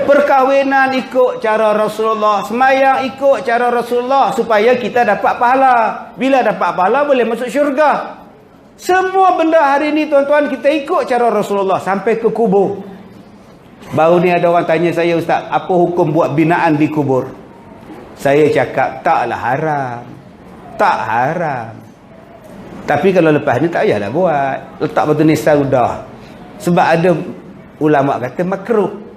Perkahwinan ikut cara Rasulullah, sembahyang ikut cara Rasulullah supaya kita dapat pahala. Bila dapat pahala boleh masuk syurga. Semua benda hari ni tuan-tuan kita ikut cara Rasulullah sampai ke kubur. Baru ni ada orang tanya saya, Ustaz, apa hukum buat binaan di kubur? Saya cakap taklah haram. Tak haram. Tapi kalau lepas ni tak payahlah buat. Letak batu nisan sudah. Sebab ada ulama kata makruh.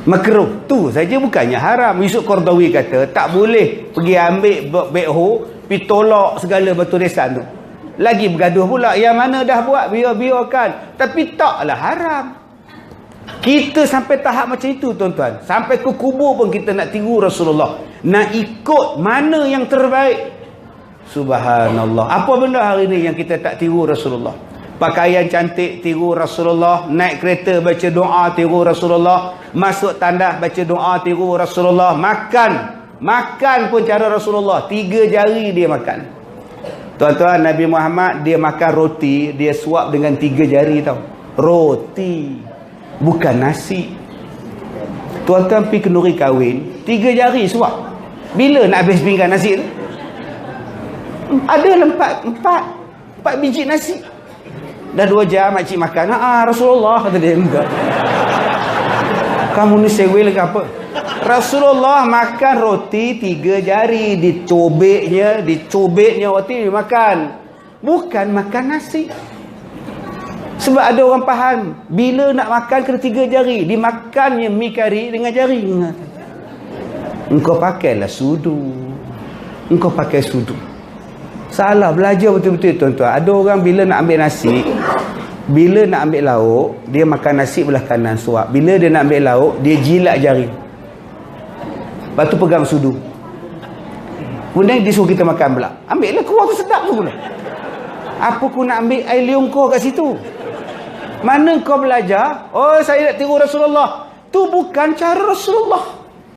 Makruh tu saja bukannya haram. Yusuf Qaradawi kata tak boleh pergi ambil backhoe, pergi tolak segala batu nisan tu. Lagi bergaduh pula, yang mana dah buat biar-biarkan. Tapi taklah haram. Kita sampai tahap macam itu tuan-tuan. Sampai ke kubur pun kita nak tiru Rasulullah. Nak ikut mana yang terbaik. Subhanallah. Apa benda hari ni yang kita tak tiru Rasulullah? Pakaian cantik tiru Rasulullah. Naik kereta baca doa tiru Rasulullah. Masuk tandas baca doa tiru Rasulullah. Makan pun cara Rasulullah. 3 jari dia makan. Tuan-tuan, Nabi Muhammad dia makan roti, dia suap dengan 3 jari tau. Roti, bukan nasi. Tuan-tuan pergi kenduri kahwin, 3 jari suap. Bila nak habis pinggan nasi tu? Ada 4 biji nasi. Dah 2 jam makcik makan. Rasulullah kata dia. Enggak. Kamu ni sewel ke apa? Rasulullah makan roti 3 jari. Dicobeknya roti dimakan. Bukan makan nasi. Sebab ada orang faham, bila nak makan kena 3 jari. Dimakannya mi kari dengan jari. Engkau pakailah sudu. Engkau pakai sudu. Salah, belajar betul-betul tuan-tuan. Ada orang bila nak ambil nasi, bila nak ambil lauk, dia makan nasi belah kanan suap. Bila dia nak ambil lauk, dia jilat jari. Lepas tu pegang sudu. Kemudian dia suruh kita makan pula. Ambil lah, keluar tu sedap tu pula. Apa kau nak ambil air liung kau kat situ? Mana kau belajar? Oh, saya nak tiru Rasulullah. Tu bukan cara Rasulullah.